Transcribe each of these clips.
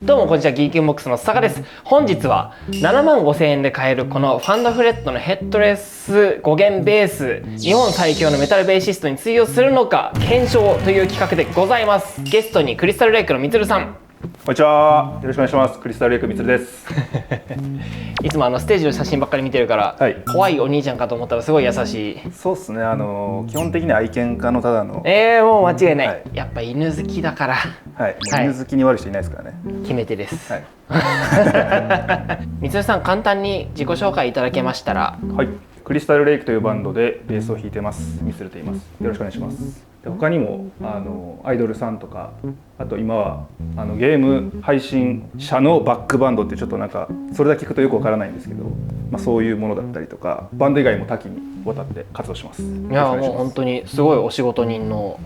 どうもこんにちは、ギーキンボックスの佐賀です。本日は7万5千円で買えるこのファンドフレットのヘッドレス5弦ベース、日本最強のメタルベーシストに通用するのか検証という企画でございます。ゲストにクリスタルレイクのみつるさん。こんにちは、よろしくお願いします。クリスタルレイクみつるです。いつもステージの写真ばっかり見てるから、はい、怖いお兄ちゃんかと思ったらすごい優しい。そうですね、基本的に愛犬家のただのもう間違いない、はい、やっぱ犬好きだから、はい、犬好きに悪い人いないですからね。決め手です。はいみつるさん、簡単に自己紹介いただけましたら。はい、クリスタルレイクというバンドでベースを弾いてます。みつると言います。よろしくお願いします。で他にもアイドルさんとか、あと今はゲーム配信者のバックバンドってちょっとなんかそれだけ聞くとよくわからないんですけど、そういうものだったりとか、バンド以外も多岐にわたって活動します。いや、もう本当にすごいお仕事人の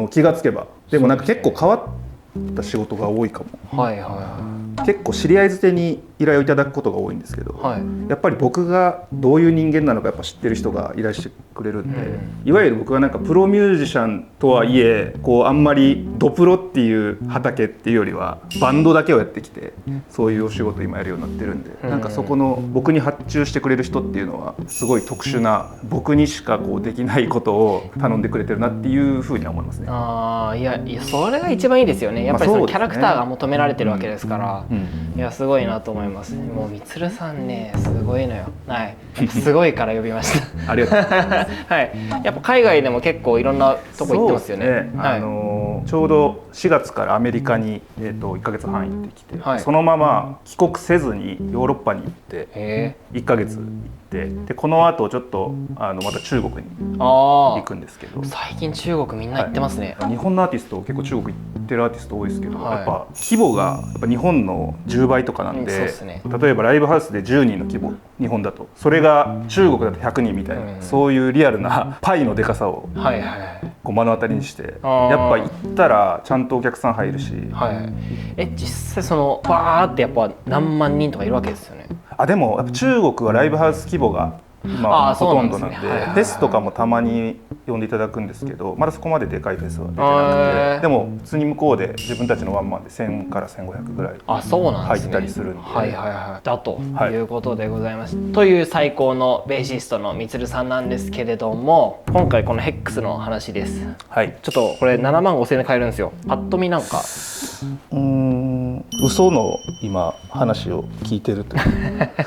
気がつけば、でもなんか結構変わった仕事が多いかも。はいはいはい。結構知り合いづてに依頼をいただくことが多いんですけど、はい、やっぱり僕がどういう人間なのかやっぱ知ってる人が依頼してくれるんで、いわゆる僕はなんかプロミュージシャンとはいえあんまりドプロっていう畑っていうよりはバンドだけをやってきて、そういうお仕事を今やるようになってるんで、なんかそこの僕に発注してくれる人っていうのはすごい特殊な、僕にしかできないことを頼んでくれてるなっていうふうには思いますね。いやそれが一番いいですよね。やっぱりそのキャラクターが求められてるわけですから、いやすごいなと思います。もうみつるさんね、すごいのよ。はい、すごいから呼びました。ありがとうございます。はい、やっぱ海外でも結構いろんなとこ行ってますよね。そうですね、はい、ちょうど4月からアメリカに1ヶ月半行ってきて、はい、そのまま帰国せずにヨーロッパに行って1ヶ月行って、でこの後ちょっとまた中国に行くんですけど、最近中国みんな行ってますね。はい、日本のアーティスト結構中国行ってるアーティスト多いですけど、はい、やっぱ規模がやっぱ日本の10倍とかなんで、そうですね、例えばライブハウスで10人の規模、日本だとそれが中国だと100人みたいな、そういうリアルなパイのでかさを目の当たりにして、やっぱ行ったらちゃんとお客さん入るし、はい、実際そのバーってやっぱ何万人とかいるわけですよね。でもやっぱ中国はライブハウス規模が今ほとんどなんで、フェスとかもたまに呼んでいただくんですけど、まだそこまででかいフェスは出てなくて、でも普通に向こうで自分たちのワンマンで1000から1500ぐらい入ったりするんで、だということでございます。という最高のベーシストのみつるさんなんですけれども、今回このヘックスの話です。はい、ちょっとこれ7万5千円で買えるんですよ。パッと見なんか嘘の今話を聞いてるという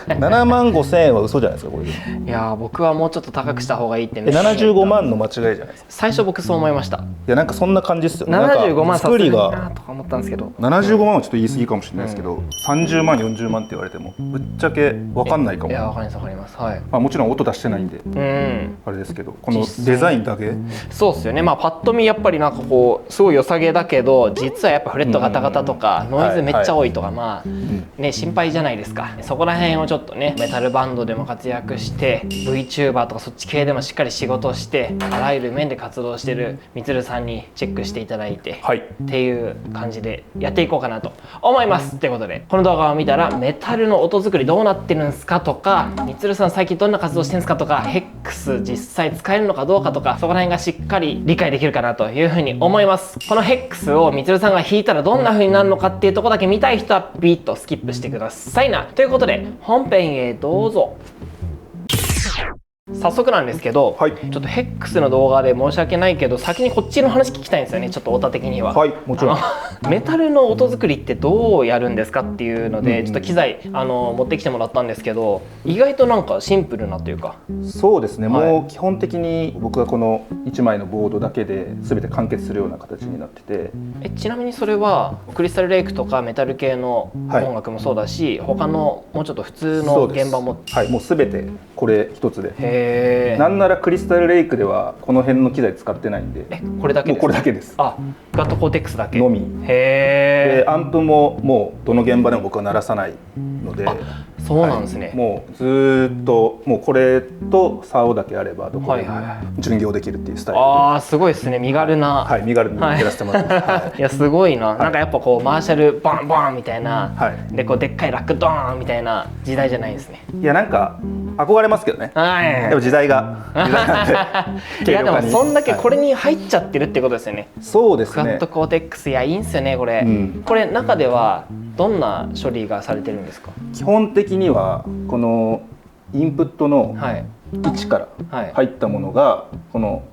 7万5千円は嘘じゃないですかこれ。いや僕はもうちょっと高くした方がいいってね。75万の間違いじゃないですか。最初僕そう思いました。いやなんかそんな感じですよね。75万作りがなとか思ったんですけど、75万はちょっと言い過ぎかもしれないですけど、30万40万って言われてもぶっちゃけ分かんないかも。いや分かります分かります。はい、もちろん音出してないんで、あれですけど、このデザインだけそうですよね。パッと見やっぱりなんかすごい良さげだけど、実はやっぱフレットガタガタとかノイズめっちゃ多いとか、心配じゃないですか。そこら辺をちょっとね、メタルバンドでも活躍して VTuber とかそっち系でもしっかり仕事して、あらゆる面で活動してるみつるさんにチェックしていただいて、っていう感じでやっていこうかなと思います。ということでこの動画を見たらメタルの音作りどうなってるんですかとか、みつるさん最近どんな活動してるんですかとか、ヘックス実際使えるのかどうかとか、そこら辺がしっかり理解できるかなというふうに思います。このヘックスをみつるさんが弾いたらどんな風になるのかっていうところだけ見たい人はビーッとスキップしてくださいな。ということで本編へどうぞ。早速なんですけど、ちょっとヘックスの動画で申し訳ないけど、先にこっちの話聞きたいんですよね。ちょっとオタ的には。もちろん。メタルの音作りってどうやるんですかっていうので、ちょっと機材持ってきてもらったんですけど、意外となんかシンプルなというか。そうですね、もう基本的に僕はこの1枚のボードだけで全て完結するような形になってて、ちなみにそれはクリスタルレイクとかメタル系の音楽もそうだし、他のもうちょっと普通の現場も、もう全てこれ一つで。なんならクリスタルレイクではこの辺の機材使ってないんで、これだけです。もうこれだけです。ガットコーテックスだけのみ。アンプももうどの現場でも僕は鳴らさないので。そうなんですね。もうずーっともうこれと竿だけあればどこでも巡業できるっていうスタイルで、ああすごいですね、身軽な。はい、身軽にやらせてもらってます。はいいやすごいな、なんかやっぱこうマーシャルバンバンみたいな、はいでこうでっかいラックドーンみたいな時代じゃないですね。いやなんか憧れますけどね。はい。でも時代なんでいやでもそんだけこれに入っちゃってるってことですよね。そうですねクワッドコーテックス、いやいいんすよねこれ、これ中ではどんな処理がされてるんですか？基本的にはこのインプットの位置から入ったものがこの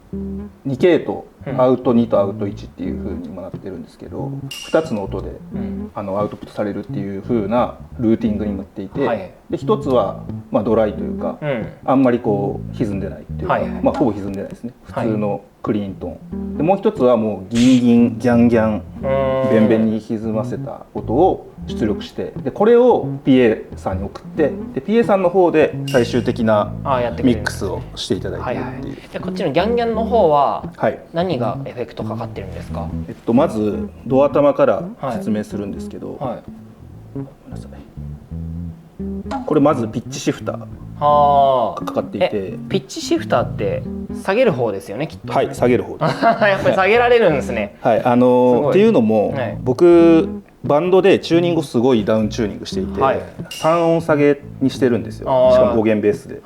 2系統、アウト2とアウト1っていう風にもなってるんですけど、2つの音でアウトプットされるっていう風なルーティングになっていて、で1つはドライというか、あんまりこう歪んでないっていうか、ほぼ歪んでないですね、普通のクリーントーンで、もう一つはもうギンギンギャンギャンベンベンに歪ませた音を出力して、でこれを PA さんに送って、で PA さんの方で最終的なミックスをしていただいているっていう。でこっちのギャンギャンの方ははい何がエフェクトかかってるんですか？まずドア頭から説明するんですけど、ごめんなさい、これまずピッチシフターがかかっていて、ピッチシフターって下げる方ですよねきっと。はい、下げる方です。やっぱり下げられるんですね。はい、っていうのも、僕バンドでチューニングをすごいダウンチューニングしていて、3音下げにしてるんですよ。しかも5弦ベースで。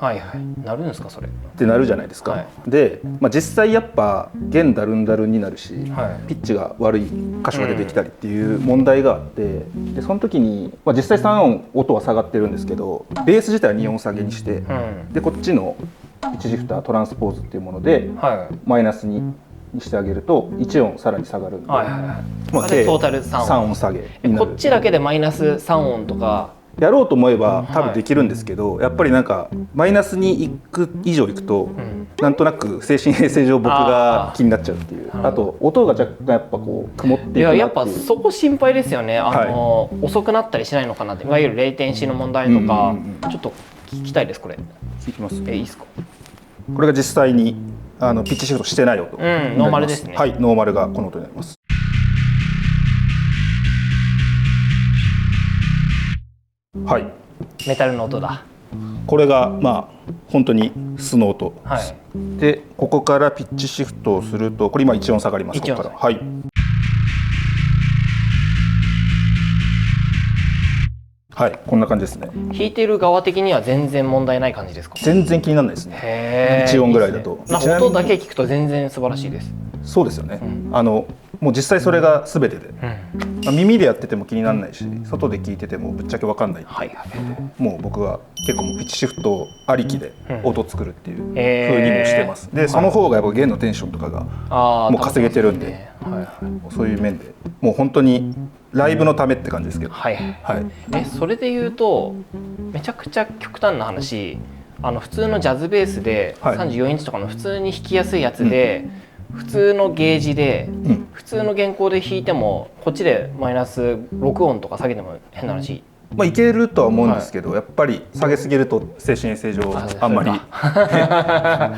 なるんですかそれ？ってなるじゃないですか。で、実際やっぱ弦ダルンダルンになるし、ピッチが悪い箇所が出てきたりっていう問題があって、でその時に、実際3音音は下がってるんですけど、ベース自体は2音下げにして、でこっちのピッチシフタートランスポーズっていうもので、マイナスにしてあげると1音さらに下がるんで、トータル3音下げになる。こっちだけでマイナス3音とかやろうと思えば多分できるんですけど、やっぱりなんかマイナスに行く以上行くと、なんとなく精神衛生上僕が気になっちゃうっていう、あと音が若干やっぱこう曇っていくなっていう。やっぱそこ心配ですよね。遅くなったりしないのかなって、いわゆるレイテンシーの問題とか、ちょっと聞きたいですこれ。聞きます。いいですか？これが実際にピッチシフトしてない音。ノーマルですね。はい、ノーマルがこの音になります。はい。メタルの音だ。これが本当に素の音です。で、ここからピッチシフトをすると、これ今1音下がります。ここから。はい。はい、こんな感じですね。弾いてる側的には全然問題ない感じですか？全然気にならないですね。1音ぐらいだと。音だけ聞くと全然素晴らしいです。そうですよね。もう実際それが全てで、耳でやってても気にならないし、外で聞いててもぶっちゃけ分かんないっていう、もう僕は結構ピッチシフトありきで音作るっていう風にもしてます。でその方がやっぱ弦のテンションとかがもう稼げてるんで、そういう面でもう本当にライブのためって感じですけど。それで言うとめちゃくちゃ極端な話、普通のジャズベースで34インチとかの普通に弾きやすいやつで、普通のゲージで、普通の原稿で弾いてもこっちでマイナス6音とか下げても変な話いけるとは思うんですけど、やっぱり下げすぎると精神衛生上あんまり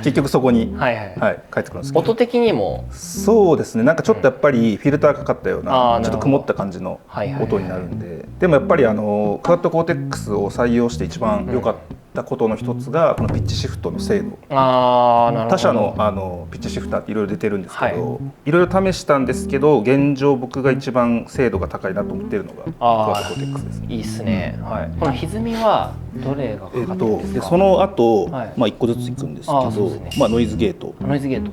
結局そこに返ってくるんですけど、音的にもそうですね、なんかちょっとやっぱりフィルターかかったようなちょっと曇った感じの音になるんで、でもやっぱりクワッドコーテックスを採用して一番良かったことの一つがこのピッチシフトの精度。他社のピッチシフターっていろいろ出てるんですけど、いろいろ試したんですけど、現状僕が一番精度が高いなと思ってるのがクワッドコーテックスですね。いいですね。この歪みはどれがかかってるんですか？でその後、1個ずついくんですけど、ノイズゲート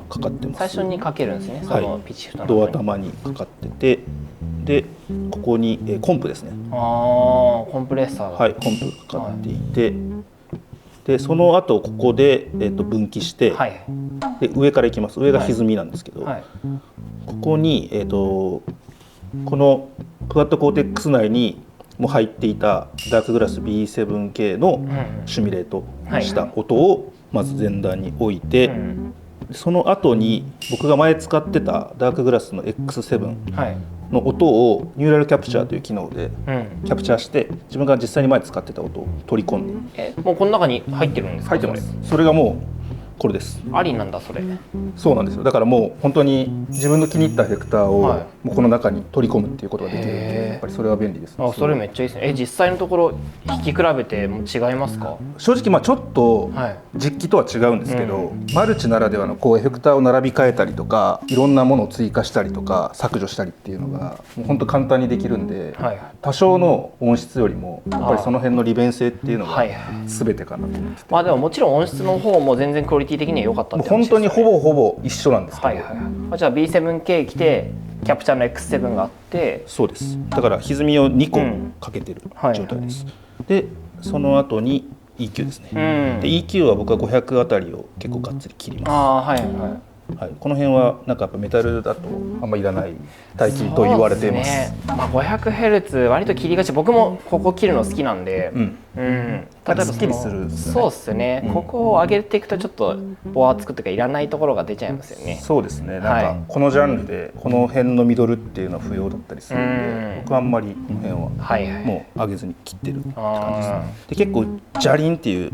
かかってます。最初にかけるんですね。そのピッチシフトのドア頭にかかってて、でここにコンプですね。コンプレッサーが、コンプかかっていて、でその後ここで分岐して、で上からいきます。上が歪みなんですけど、ここにこのクワッドコーテックス内にも入っていたダークグラス B7K のシミュレートした音をまず前段に置いて、その後に僕が前使ってたダークグラスの X7 の音をニューラルキャプチャーという機能でキャプチャーして、自分が実際に前使ってた音を取り込んで、もうこの中に入ってるんですか？入ってます。それがもこれです。ありなんだそれ。そうなんですよ。だからもう本当に自分の気に入ったエフェクターをもうこの中に取り込むっていうことができるので、やっぱりそれは便利ですね。あ、それめっちゃいいですね。実際のところ弾き比べても違いますか？正直ちょっと実機とは違うんですけど、マルチならではのこうエフェクターを並び替えたりとか、いろんなものを追加したりとか削除したりっていうのがもう本当簡単にできるんで、多少の音質よりもやっぱりその辺の利便性っていうのが全てかなと思ってて、まあでももちろん音質の方も全然クオリティ的には良かったって本当にほぼ一緒なんですけど、じゃあ B7K 来てキャプチャーの X7 があって、そうです。だから歪みを2個かけてる状態です。でその後に EQ ですね。で EQ は僕は500あたりを結構がっつり切ります。この辺はなんかやっぱメタルだとあんまいらない帯域と言われています。500Hz 割と切りがち。僕もここ切るの好きなんで、例えばすっきりする。そうですね。ここを上げていくとちょっとボアつくというかいらないところが出ちゃいますよね。そうですね。なんかこのジャンルでこの辺のミドルっていうのは不要だったりするんで、僕はあんまりこの辺はもう上げずに切ってるって感じですね。で結構ジャリンっていう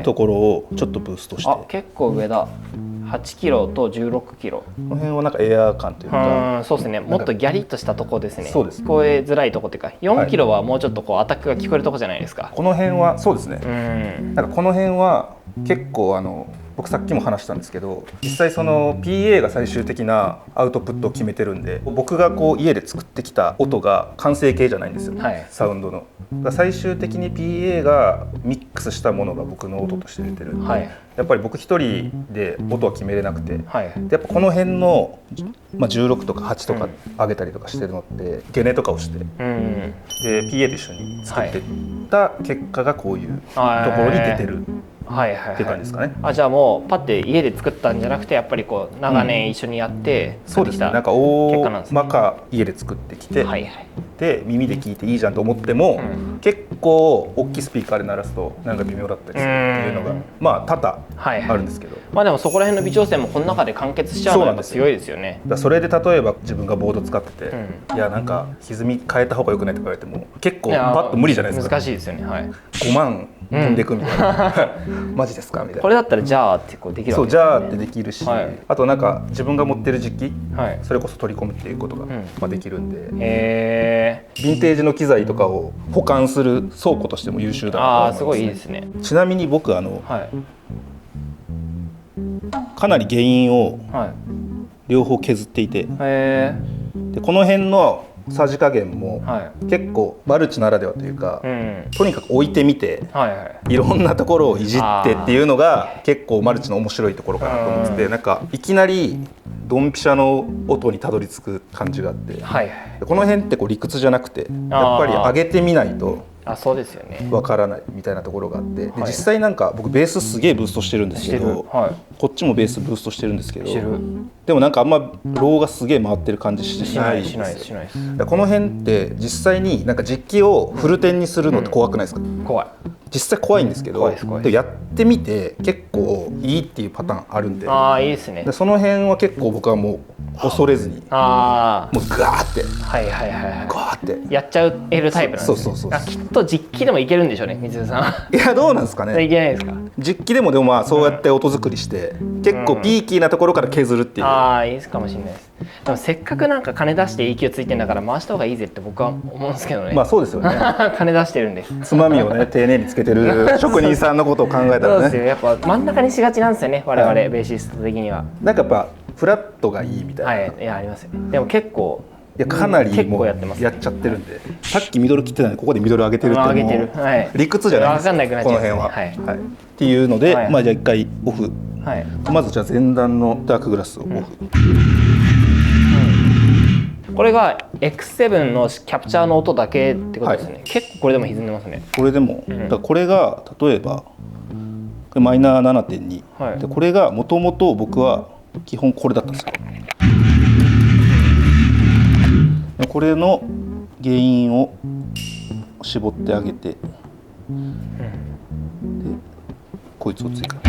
ところをちょっとブーストして、結構上だ。8キロと16キロ。この辺はなんかエアー感というか、そうですね。もっとギャリッとしたとこですね。そうです。聞こえづらいとこっていうか、4キロはもうちょっとこうアタックが聞こえるとこじゃないですか。この辺はそうですね。なんかこの辺は結構僕さっきも話したんですけど、実際その PA が最終的なアウトプットを決めてるんで、僕がこう家で作ってきた音が完成形じゃないんですよ、サウンドの。最終的に PA がミックスしたものが僕の音として出てるんで、やっぱり僕一人で音は決めれなくて、でやっぱこの辺の、16とか8とか上げたりとかしてるのってゲネとかをして、で PA と一緒に作っていった結果がこういうところに出てる。っていう感じですかね。じゃあもうパッて家で作ったんじゃなくて、やっぱりこう長年一緒にやってそうですね。なんか大まか家で作ってきて、で耳で聞いていいじゃんと思っても、結構大きいスピーカーで鳴らすとなんか微妙だったりするっていうのが多々あるんですけど、でもそこら辺の微調整もこの中で完結しちゃうのが強いですよね。それで例えば自分がボード使ってて、いやなんか歪み変えた方が良くないって言われても結構パッと無理じゃないですか。難しいですよね。5万飛んでいくみたいな、マジですかみたいな。これだったらじゃあってこうできるわけですね。そうじゃあってできるし、あとなんか自分が持ってる実機、それこそ取り込むっていうことができるんで、ヴィンテージの機材とかを保管する倉庫としても優秀だなと思います。すごいいいですね。ちなみに僕かなり原因を両方削っていて、でこの辺のさじ加減も結構マルチならではというか、とにかく置いてみていろんなところをいじってっていうのが結構マルチの面白いところかなと思ってて、なんかいきなりドンピシャの音にたどり着く感じがあって、この辺ってこう理屈じゃなくてやっぱり上げてみないとそうですよね。わからないみたいなところがあって、で実際なんか僕ベースすげえブーストしてるんですけど、こっちもベースブーストしてるんですけど、でもなんかあんまローがすげえ回ってる感じしないですよ。この辺って実際になんか実機をフルテンにするのって怖くないですか？怖い。実際怖いんですけど、でやってみて結構いいっていうパターンあるんで、いいですね。でその辺は結構僕はもう恐れずにもうガーってガーってやっちゃえるタイプなんですね。そうきっと実機でもいけるんでしょうね、水さん。いやどうなんですかね。いけないですか。実機でもそうやって音作りして結構ピーキーなところから削るっていう。いいですかもしれないです。でもせっかくなんか金出して EQ ついてんだから回した方がいいぜって僕は思うんですけどね。そうですよね。金出してるんでつまみをね丁寧につけてる職人さんのことを考えたらね。そうですよ。やっぱ真ん中にしがちなんですよね、我々ベーシスト的には。なんかやっぱフラットがいいみたいな。いやありますよね。でも結構かなりもうやっちゃってるんで、さっきミドル切ってたのにここでミドル上げてるっていうのも理屈じゃないですか、この辺は。っていうので、じゃあ一回オフ、まずじゃあ前段のダークグラスをオフ。これが X7 のキャプチャーの音だけってことですね。結構これでも歪んでますね。これでもこれが例えばこれマイナー 7.2 で、これがもともと僕は基本これだったんですよ。これの原因を絞ってあげて、でこいつを追加。ち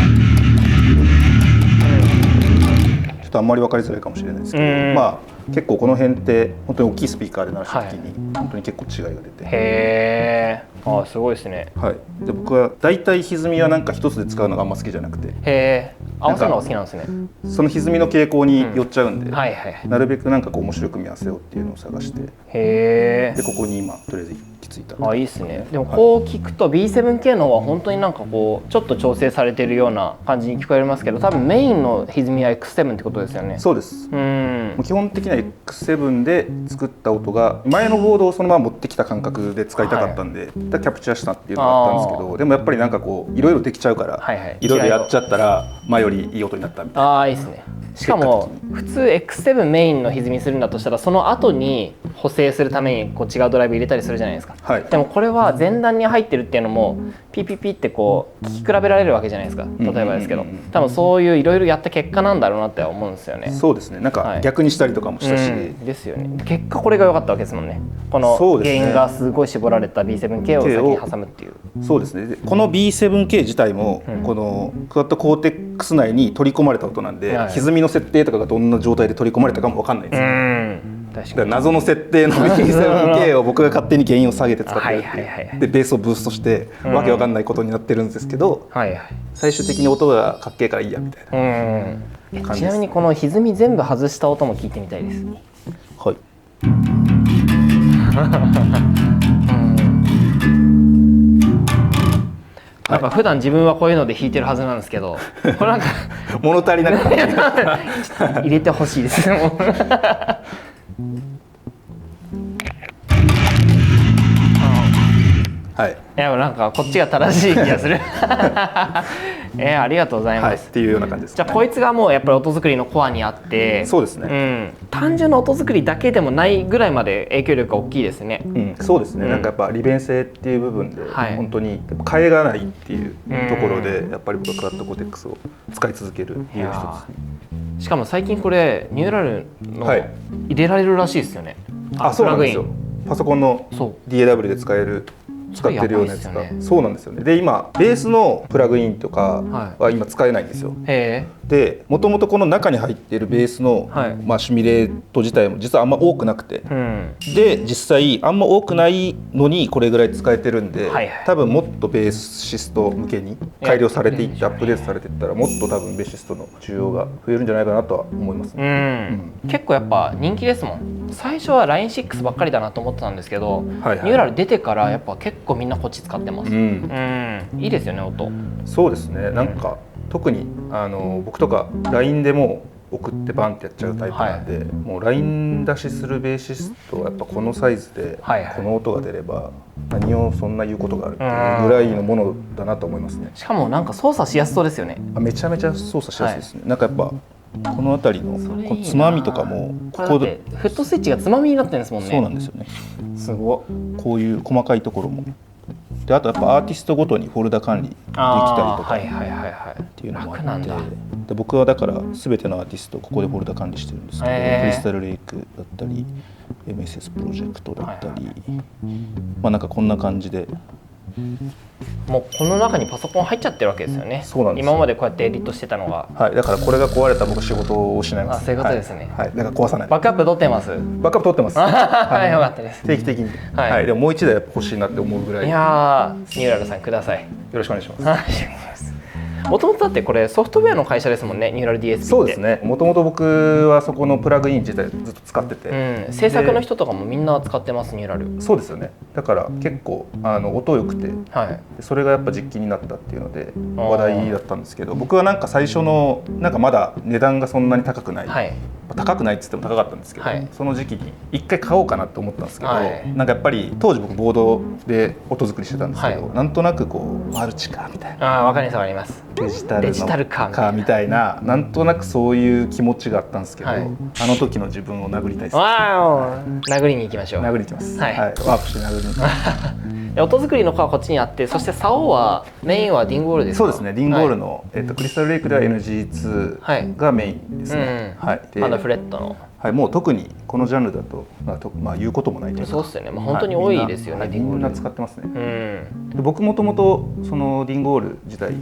ょっとあんまり分かりづらいかもしれないですけど、結構この辺って本当に大きいスピーカーで鳴らした時に本当に結構違いが出て、へえ、あ、すごいですね。はい、で僕は大体歪みはなんか一つで使うのがあんま好きじゃなくて、へえ、合わせるのが好きなんですね。その歪みの傾向に寄っちゃうんで、はいはいはい。なるべくなんかこう面白い組み合わせをっていうのを探して、へえ。でここに今とりあえず行き着いた。あ、いいですね。でもこう聞くと B7K の方は本当になんかこうちょっと調整されてるような感じに聞こえますけど、多分メインの歪みは X7 ってことですよね。そうです。うん。基本的には X7 で作った音が前のボードをそのまま持ってきた感覚で使いたかったんで、だからキャプチャーしたっていうのがあったんですけど、でもやっぱりなんかこういろいろできちゃうから、はいはい、いろいろやっちゃったら前よりいい音になったみたいな。ああ、いいですね。しかも普通 X7 メインの歪みするんだとしたらその後に補正するためにこう違うドライブ入れたりするじゃないですか、はい、でもこれは前段に入ってるっていうのもピピピってこう聞き比べられるわけじゃないですか。例えばですけど、多分そういういろいろやった結果なんだろうなって思うんですよね。そうですね。なんか逆にしたりとかもしたし、ですよね。結果これが良かったわけですもんね。この原因がすごい絞られた B7K を先に挟むっていう。そうですね。でこの B7K 自体も、このクワッドコーテックス内に取り込まれた音なんで、歪みの設定とかがどんな状態で取り込まれたかも分かんないんですよ。確かに謎の設定の B7K を僕が勝手に原因を下げて使ってるってでベースをブーストしてわけわかんないことになってるんですけど、最終的に音がかっけえからいいやみたいな感じです。ちなみにこの歪み全部外した音も聞いてみたいです。はい。なんか普段自分はこういうので弾いてるはずなんですけど、これなんか物足りなくて入れてほしいです。はい。いや、なんかこっちが正しい気がする。ありがとうございます。っていうような感じです。じゃあこいつがもうやっぱり音作りのコアにあって、そうですね。単純な音作りだけでもないぐらいまで影響力が大きいですね。そうですね。なんかやっぱ利便性っていう部分で本当に替えがないっていうところでやっぱり僕はクワッドコーテックスを使い続ける理由の一つ。しかも最近これニューラルの入れられるらしいですよね。あ、そうなんですよ。パソコンの DAW で使ってるようなやつが、そうなんですよね。で今ベースのプラグインとかは今使えないんですよ。でもともとこの中に入っているベースの、シミュレート自体も実はあんま多くなくて、で実際あんま多くないのにこれぐらい使えてるんで、多分もっとベーシスト向けに改良されていってアップデートされていったらもっと多分ベーシストの需要が増えるんじゃないかなとは思いますね。結構やっぱ人気ですもん。最初は Line6 ばっかりだなと思ってたんですけど、ニューラル出てからやっぱ結構みんなこっち使ってます。いいですよね、音。そうですね。なんか特に僕とか LINE でも送ってバンってやっちゃうタイプなんで、もう LINE 出しするベーシストはやっぱこのサイズでこの音が出れば何をそんな言うことがあるっていうぐらいのものだなと思いますね。しかもなんか操作しやすそうですよね。めちゃめちゃ操作しやすいですね。なんかやっぱこの辺りのこのつまみとかもここでフットスイッチがつまみになってるんですもんね。そうなんですよね。すごい。こういう細かいところもで、あとやっぱアーティストごとにフォルダ管理できたりとかっていうのもあって、で僕はだから全てのアーティストをここでフォルダ管理してるんですけど、クリスタルレイクだったり MSS プロジェクトだったり、なんかこんな感じで。もうこの中にパソコン入っちゃってるわけですよね。そうなんです。今までこうやってエディットしてたのが。だからこれが壊れたら僕仕事を失います。そういうことですね。だから壊さない。バックアップ取ってます。バックアップ取ってます。よかったです。定期的に。でももう一台やっぱ欲しいなって思うぐらい。いやー、ニューラルさんください。よろしくお願いします。もともとだってこれソフトウェアの会社ですもんね、ニューラル DSP って。そうですね。もともと僕はそこのプラグイン自体ずっと使ってて、制作の人とかもみんな使ってます、ニューラル。そうですよね。だから結構音良くて、それがやっぱ実機になったっていうので話題だったんですけど、僕はなんか最初のなんかまだ値段がそんなに高くない、高くないって言っても高かったんですけど、その時期に一回買おうかなと思ったんですけど、なんかやっぱり当時僕ボードで音作りしてたんですけど、なんとなくこうマルチかみたいな。わかります。デジタルかみたいな、なんとなくそういう気持ちがあったんですけど、あの時の自分を殴りたいです。殴りに行きましょう。殴りに行きます。ワープして殴りに行きます。音作りの子はこっちにあって、そして竿はメインはディンゴールですか？そうですね。ディンゴールのクリスタルレイクでは NG2 がメインですね。まだフレットの。もう特にこのジャンルだと言うこともないというか。そうですよね。本当に多いですよね。ディンゴール。みんな使ってますね。僕もともとそのディンゴール自体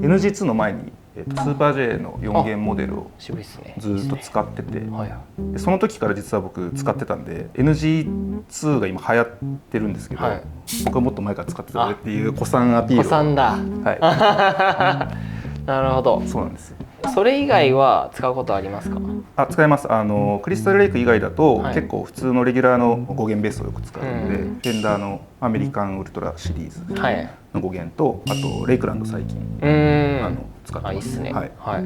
NG2 の前にスーパー J の4弦モデルを渋いっすね。ずっと使ってて、はいでその時から実は僕使ってたんで NG2 が今流行ってるんですけど、はい、僕はもっと前から使ってたねっていう古参アピールを。古参だ。はい。なるほど。そうなんです。それ以外は使うことありますか？使います。クリスタルレイク以外だと、はい、結構普通のレギュラーの5弦ベースをよく使うので、フェンダーのアメリカンウルトラシリーズの5弦と、あとレイクランド最近使ってます。いいっすね。はい。はい、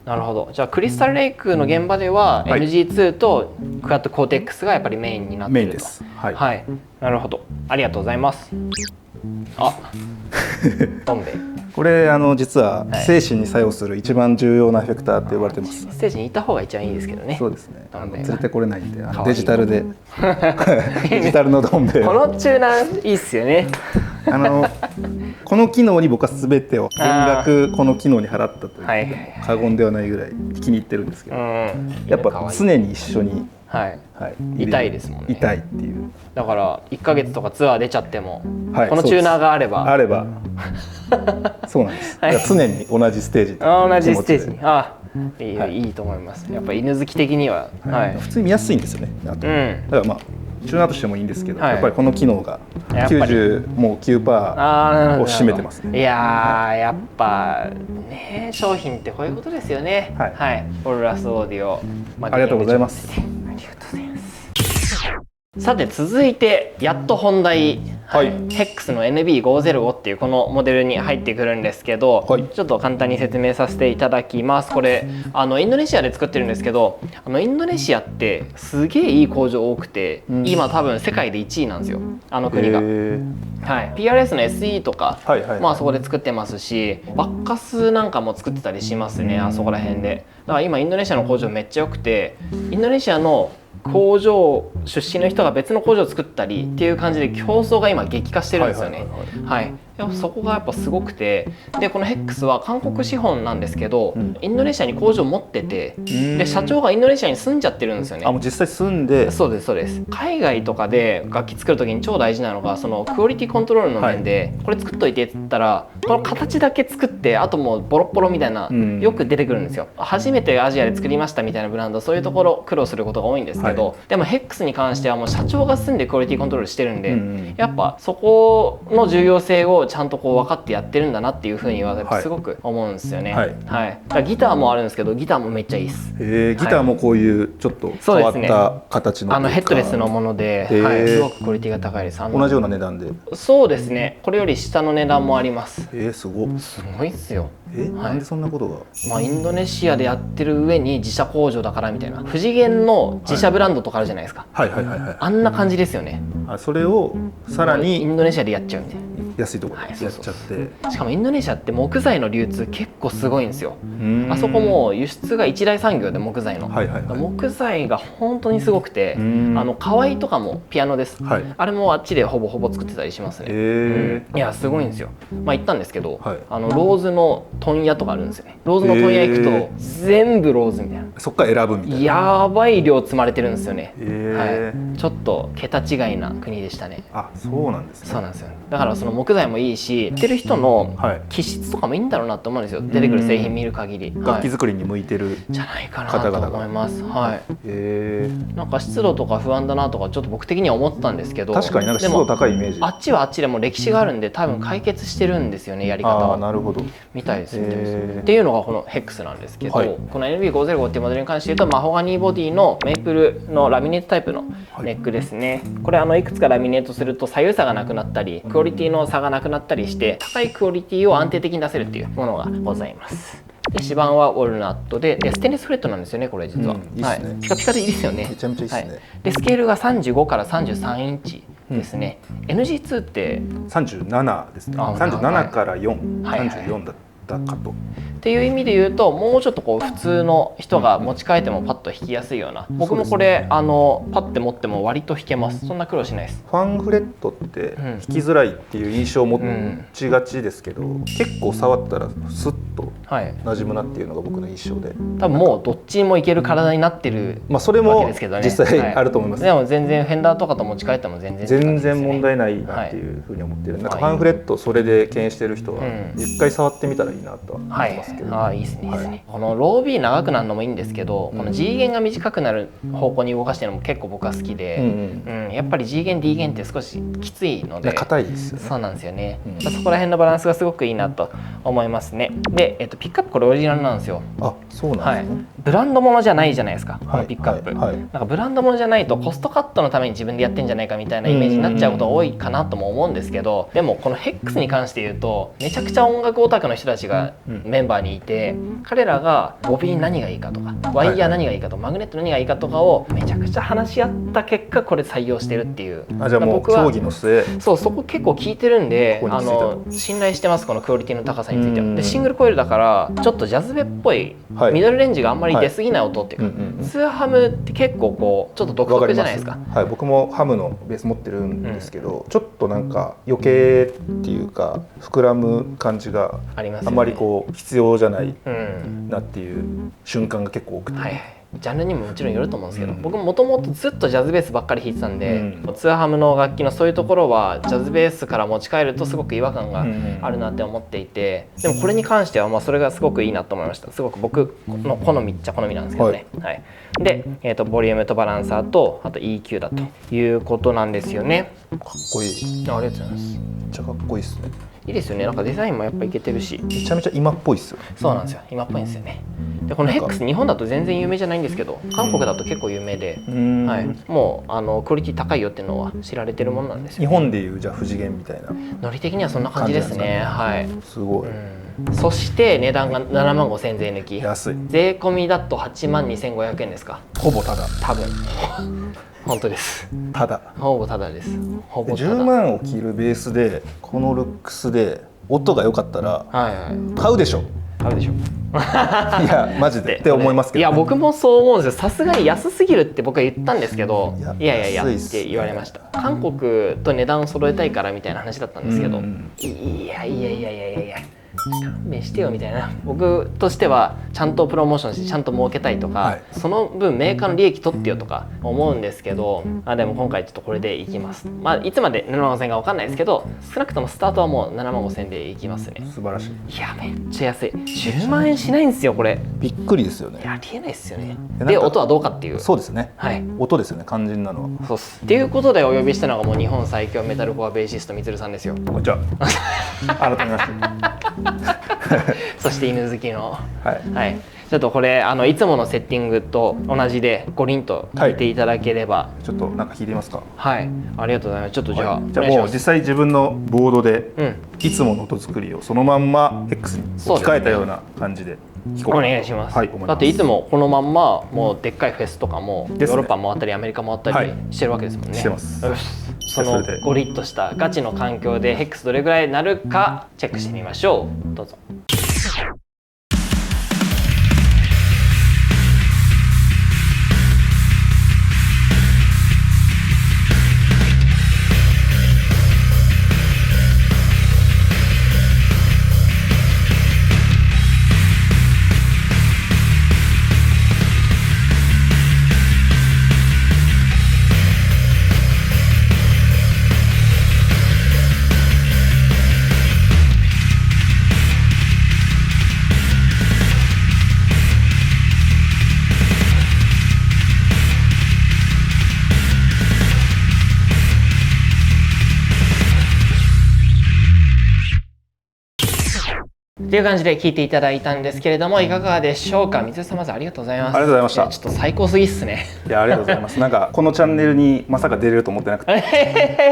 なるほど。じゃあクリスタルレイクの現場では NG2 とクワッドコーテックスがやっぱりメインになっていると。メインです。はい。はい。なるほど。ありがとうございます。あ、どん兵衛。これ実は精神に作用する一番重要なエフェクターって呼ばれてます。ステージにいた方が一番いいですけどね。そうですね。連れてこれないんでデジタルでデジタルのどん兵衛。このチューナーいいっすよね。この機能に僕は全てを全額この機能に払ったと言っても過言ではないぐらい気に入ってるんですけど、やっぱ常に一緒に。痛いですもんね。痛いっていう。だから1ヶ月とかツアー出ちゃっても、このチューナーがあればそうなんです。常に同じステージ。同じステージに。いいと思います。やっぱ犬好き的には普通に見やすいんですよね。だからまあチューナーとしてもいいんですけど、やっぱりこの機能がもう 9% を占めてますね。いややっぱね、商品ってこういうことですよね。はい。オルラスオーディオ。ありがとうございます。さて続いてやっと本題、HEX の NB505 っていうこのモデルに入ってくるんですけど、ちょっと簡単に説明させていただきます。これインドネシアで作ってるんですけど、インドネシアってすげえいい工場多くて、今多分世界で1位なんですよ、国が。PRS の SE とか、まあそこで作ってますし、バッカスなんかも作ってたりしますね、あそこら辺で。だから今インドネシアの工場めっちゃ良くて、インドネシアの工場出身の人が別の工場を作ったりっていう感じで競争が今激化してるんですよね。そこがやっぱすごくて、でこの HEX は韓国資本なんですけど、インドネシアに工場を持ってて、で社長がインドネシアに住んじゃってるんですよね。もう実際住んで。そうですそうです。海外とかで楽器作る時に超大事なのがそのクオリティコントロールの面で、これ作っといてって言ったらこの形だけ作ってあともうボロッボロみたいな、よく出てくるんですよ。初めてアジアで作りましたみたいなブランド、そういうところ苦労することが多いんですけど、でも HEX に関してはもう社長が住んでクオリティコントロールしてるんで、やっぱそこの重要性をちゃんとこう分かってやってるんだなっていうふうにはすごく思うんですよね。だからギターもあるんですけど、ギターもめっちゃいいです。ギターもこういうちょっと変わった形のヘッドレスのもので、すごくクオリティが高いです。同じような値段で。そうですね。これより下の値段もあります。すごいっすよ。なんでそんなことが。インドネシアでやってる上に自社工場だからみたいな、富士源の自社ブランドとかあるじゃないですか。あんな感じですよね。それをさらにインドネシアでやっちゃうみたいな。安いところでやっちゃって、しかもインドネシアって木材の流通結構すごいんですよ。あそこも輸出が一大産業で、木材の木材が本当にすごくて、河合とかもピアノです、あれもあっちでほぼほぼ作ってたりしますね。いやすごいんですよ。行ったんですけど、ローズの問屋とかあるんですよね。ローズの問屋行くと全部ローズみたいな、そっから選ぶみたいな、やばい量積まれてるんですよね。ちょっと桁違いな国でしたね。そうなんですね。そうなんですよ。だからその木材もいいし、売ってる人の気質とかもいいんだろうなと思うんですよ、出てくる製品見る限り。楽器作りに向いてるじゃないかなと思います。なんか湿度とか不安だなとかちょっと僕的には思ったんですけど、確かになんか湿度高いイメージ。あっちはあっちでも歴史があるんで多分解決してるんですよね、やり方は。なるほど。みたいですっていうのがこの HEX なんですけど、この NB505 っていうモデルに関して言うと、マホガニーボディのメープルのラミネートタイプのネックですね。これいくつかラミネートすると左右差がなくなったり、クオリティの差がなくなったりして、高いクオリティを安定的に出せるっていうものがございます。で指板はウォルナットで、ステンレスフレットなんですよね、これ実は。ピカピカでいいですよね。めちゃめちゃいいですね。でスケールが35から33インチですね。NG2 って37ですね。37から4、34だったかと。っていう意味で言うと、もうちょっとこう普通の人が持ち替えてもパッと弾きやすいような、僕もこれパッて持っても割と弾けます。そんな苦労しないです。ファンフレットって弾きづらいっていう印象を持ちがちですけど、結構触ったらスッと馴染むなっていうのが僕の印象で、多分もうどっちもいける体になってるそれも実際あると思います。でも全然フェンダーとかと持ち替えても全然問題ないなっていうふうに思ってる。なんかファンフレットそれで敬遠してる人は一回触ってみたらいいいいなとは思いはいますけど、いいですね、いいですね。このロー B 長くなるのもいいんですけど、この G 弦が短くなる方向に動かしてるのも結構僕は好きで、やっぱり G 弦 D 弦って少しきついので硬いですよね。そうなんですよね、そこら辺のバランスがすごくいいなと思いますね。で、ピックアップこれオリジナルなんですよ。あ、そうなんですね。ブランドものじゃないじゃないですか、このピックアップ、はいなんかブランドものじゃないとコストカットのために自分でやってんじゃないかみたいなイメージになっちゃうことが多いかなとも思うんですけど、でもこのヘックスに関して言うとめちゃくちゃ音楽オタクの人たちがメンバーにいて、彼らがボビン何がいいかとかワイヤー何がいいかとかマグネット何がいいかとかをめちゃくちゃ話し合った結果これ採用してるっていう。じゃあもう協議の末、そこ結構聞いてるんで、ここについたと信頼してます、このクオリティの高さについては。でシングルコイルだからちょっとジャズベっぽい、ミドルレンジがあんまり出過ぎない音っていうか、ツーハムって結構こうちょっと独特じゃないですか。はい、僕もハムのベース持ってるんですけど、ちょっとなんか余計っていうか膨らむ感じがあんまりこう必要じゃないなっていう瞬間が結構多くて、ジャンルにももちろんよると思うんですけど、僕もともとずっとジャズベースばっかり弾いてたんで、ツーハムの楽器のそういうところはジャズベースから持ち帰るとすごく違和感があるなって思っていて、でもこれに関してはまあそれがすごくいいなと思いました。すごく僕の好みっちゃ好みなんですけどね。で、ボリュームとバランサーとあと EQ だということなんですよね。かっこいい。ありがとうございます。めっちゃかっこいいですね。いいですよね。なんかデザインもやっぱいけてるし、めちゃめちゃ今っぽいですよ。そうなんですよ。今っぽいんですよね。でこのヘックス日本だと全然有名じゃないんですけど、韓国だと結構有名で、もうクオリティ高いよっていうのは知られてるものなんですよ。日本でいうじゃあ富士源みたいな。ノリ的にはそんな感じですね。すごい。そして値段が7万5千円税抜き。安い。税込みだと8万2500円ですか。ほぼただ。多分。本当です。ただ。ほぼただです。ほぼただ。10万を切るベースでこのルックスで音が良かったら買うでしょ。買うでしょ。いやマジでって思いますけど、いや僕もそう思うんですよ。さすがに安すぎるって僕は言ったんですけど、いやって言われました。韓国と値段を揃えたいからみたいな話だったんですけど、いや勘弁してよみたいな。僕としてはちゃんとプロモーションしてちゃんと儲けたいとか、その分メーカーの利益取ってよとか思うんですけど、でも今回ちょっとこれでいきます。いつまで7万5千円か分かんないですけど、少なくともスタートはもう7万5千円でいきますね。素晴らしい。いやめっちゃ安い。10万円しないんですよこれ。びっくりですよね。ありえないですよね。で音はどうかっていう。そうですね。音ですよね、肝心なのは。そうっす。っていうことでお呼びしたのがもう日本最強メタルコアベーシストみつるさんですよ。こんにちは。改めまして。そして犬好きのちょっとこれいつものセッティングと同じでゴリンと弾いていただければ、ちょっとなんか弾いてみますか。ありがとうございます。ちょっとじゃあもう実際自分のボードでいつもの音作りをそのまんま X に置き換えたような感じでお願いします。だっていつもこのまんまもうでっかいフェスとかもヨーロッパ回ったりアメリカ回ったりしてるわけですもんね。してます。そのゴリッとしたガチの環境でヘックスどれぐらいになるかチェックしてみましょう。どうぞ。っていう感じで聞いていただいたんですけれども、いかがでしょうか。水さんまずありがとうございます。ありがとうございました。ちょっと最高すぎっすね。いやありがとうございます。なんかこのチャンネルにまさか出れると思ってなくて、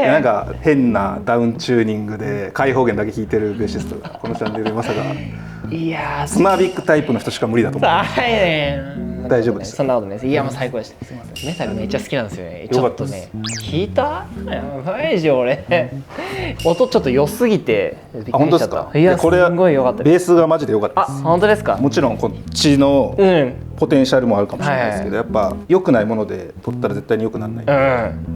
なんか変なダウンチューニングで開放弦だけ弾いてるベーシストがこのチャンネルにまさかいやスマービックタイプの人しか無理だと思って。大丈夫です。そんなことないです。いやもう最高でした。すみません。メタルめっちゃ好きなんですよね。ちょっとね聞いた？やばいじゃん俺。音ちょっと良すぎてびっくりしちゃった。いやすごい良かった。ベースがマジで良かったです。本当ですか。もちろんこっちのポテンシャルもあるかもしれないですけど、やっぱ良くないもので撮ったら絶対に良くならない、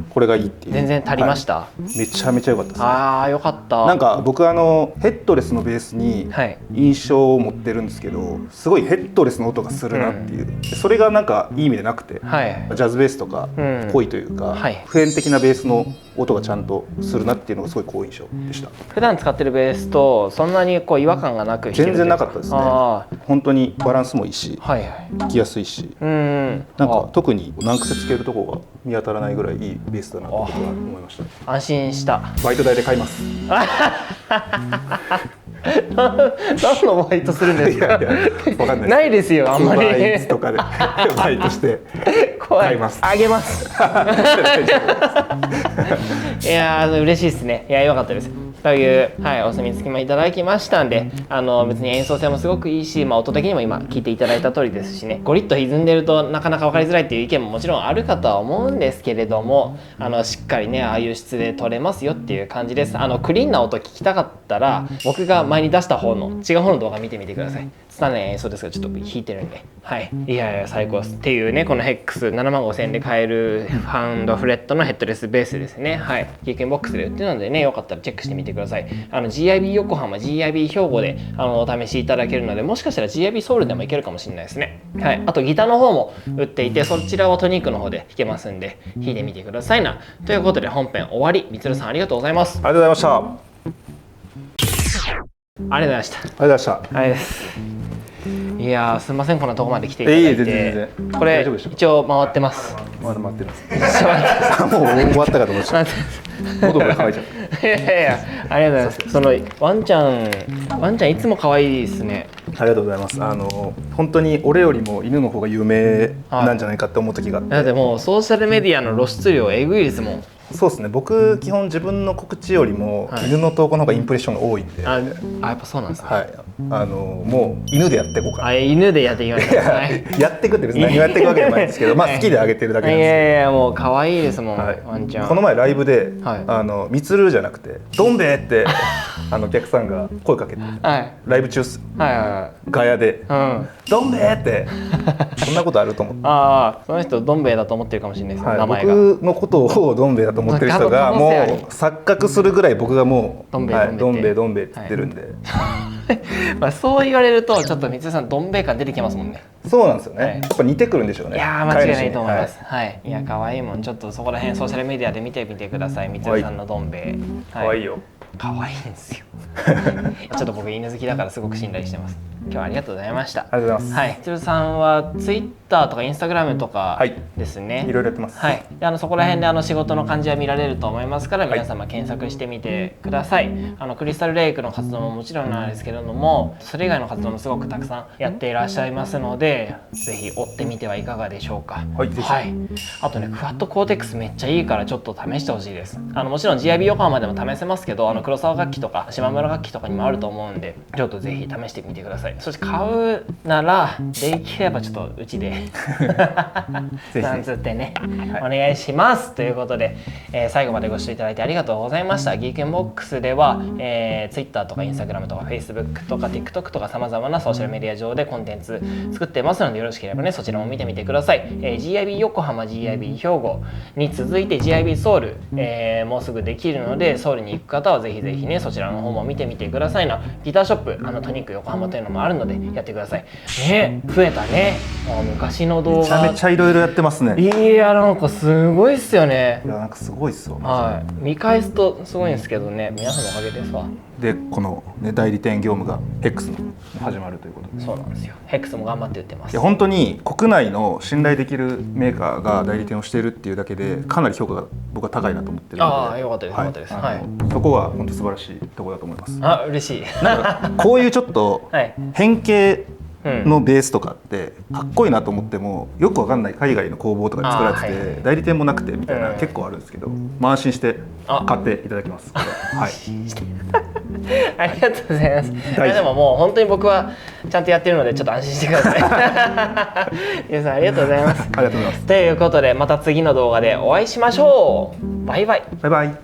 これがいいっていう。全然足りました、めちゃめちゃ良かったですね。ああよかった。なんか僕ヘッドレスのベースに印象を持ってるんですけど、すごいヘッドレスの音がするなっていう、それがなんかいい意味でなくて、ジャズベースとか濃いというか、普遍的なベースの音がちゃんとするなっていうのがすごい好印象でした。普段使ってるベースとそんなにこう違和感がなく弾ける。全然なかったですね。本当にバランスもいいし、弾きやすいし、なんか特に難癖つけるところが見当たらないぐらいいいベースだなと僕は思いました。安心した。バイト代で買います。何のバイトするんですか。いやわかんない。ないですよあんまり。バイトとかでバイトして買います。あげます。いや嬉しいですね。いや良かったです。という、お墨付きもいただきましたんで、別に演奏性もすごくいいし、音的にも今聞いていただいた通りですしね、ゴリッと歪んでるとなかなか分かりづらいっていう意見ももちろんあるかとは思うんですけれども、しっかりねああいう質で撮れますよっていう感じです。クリーンな音聞きたかったら僕が前に出した方の違う方の動画見てみてください。拙い演奏ですがちょっと弾いてるんで、いや最高ですっていうね、このヘックス7万5000円で買えるファンドフレットのヘッドレスベースですね。経験ボックスで売ってるのでね、よかったらチェックしてみてください。GIB 横浜 GIB 兵庫でお試しいただけるので、もしかしたら GIB ソウルでもいけるかもしれないですね。あとギターの方も売っていて、そちらはトニックの方で弾けますんで弾いてみてくださいな。ということで本編終わり。みつるさんありがとうございます。ありがとうございました。ありがとうございました。ありがとうございました。はいです。いやすみません、こんなとこまで来ていただいて。これ一応回ってます。まだ回ってます。もう終わったかと思っちゃった。喉が渇いちゃった。いやありがとうございます。そのワンちゃんいつも可愛いですね。ありがとうございます。本当に俺よりも犬の方が有名なんじゃないかって思う時があって。だってもうソーシャルメディアの露出量えぐいですもん。そうですね。僕基本自分の告知よりも犬の投稿の方がインプレッションが多いんで。やっぱそうなんですか。もう犬でやっていこうかな。犬でやっていきましょう。やっていくって別に何をやっていくわけじゃないんですけど、好きであげてるだけなんです。いやもう可愛いですもん、ワンちゃん。この前ライブでみつるじゃなくてどん兵衛ってお客さんが声かけて、ライブ中っす。ガヤでどん兵衛ってそんなことあると思って。その人どん兵衛だと思ってるかもしれないです。名前が。僕のことをどん兵衛だと思ってる人がもう錯覚するぐらい僕がもうどん兵衛って言ってるんで。そう言われるとちょっとみつるさんどん兵衛感出てきますもんね。そうなんですよね。やっぱ似てくるんでしょうね。いや間違いないと思います。いや可愛いもん。ちょっとそこら辺ソーシャルメディアで見てみてください。みつるさんのどん兵衛。可愛いよ。可愛いんですよ。ちょっと僕犬好きだからすごく信頼してます。今日はありがとうございました。ありがとうございます。みつるさんはツイッターとかインスタグラムとかですね。いろいろやってます。でそこら辺で仕事の感じは見られると思いますから、皆様検索してみてください。クリスタルレイクの活動ももちろんなんですけれども、それ以外の活動もすごくたくさんやっていらっしゃいますので、ぜひ追ってみてはいかがでしょうか。あとね、クワッドコーテックスめっちゃいいからちょっと試してほしいです。もちろん GIB 横浜でも試せますけど、黒沢楽器とか島村楽器とかにもあると思うんで、ちょっとぜひ試してみてください。そして買うならできればちょっとうちでなんつってね、お願いします。ということで、最後までご視聴いただいてありがとうございました。ギークインボックスでは、Twitter とか Instagram とか Facebook とか TikTok とかさまざまなソーシャルメディア上でコンテンツ作ってますので、よろしければねそちらも見てみてください。GIB 横浜 GIB 兵庫に続いて GIB ソウル、もうすぐできるので、ソウルに行く方はぜひぜひねそちらの方も見てみてくださいな。ギターショップトニック横浜というのもあるのでやってくださいね。増えたね。昔の動画めちゃめちゃいろいろやってますね。いやなんかすごいっすよね。いやなんかすごいっすよ。見返すとすごいんですけどね、皆さんのおかげですわ。でこの、代理店業務がヘックスの始まるということで。そうなんですよ。ヘックスも頑張って売ってます。いや本当に国内の信頼できるメーカーが代理店をしているっていうだけでかなり評価が僕は高いなと思ってるので。よかったです、よかったです。そこは本当素晴らしいところだと思います。嬉しい。なんかこういうちょっと変形のベースとかってかっこいいなと思ってもよくわかんない海外の工房とかで作られてて代理店もなくてみたいな結構あるんですけど、安心して買っていただきます。ありがとうございます。でももう本当に僕はちゃんとやってるのでちょっと安心してください。皆さんありがとうございます。ありがとうございます。ということでまた次の動画でお会いしましょう。バイバイ。バイバイ。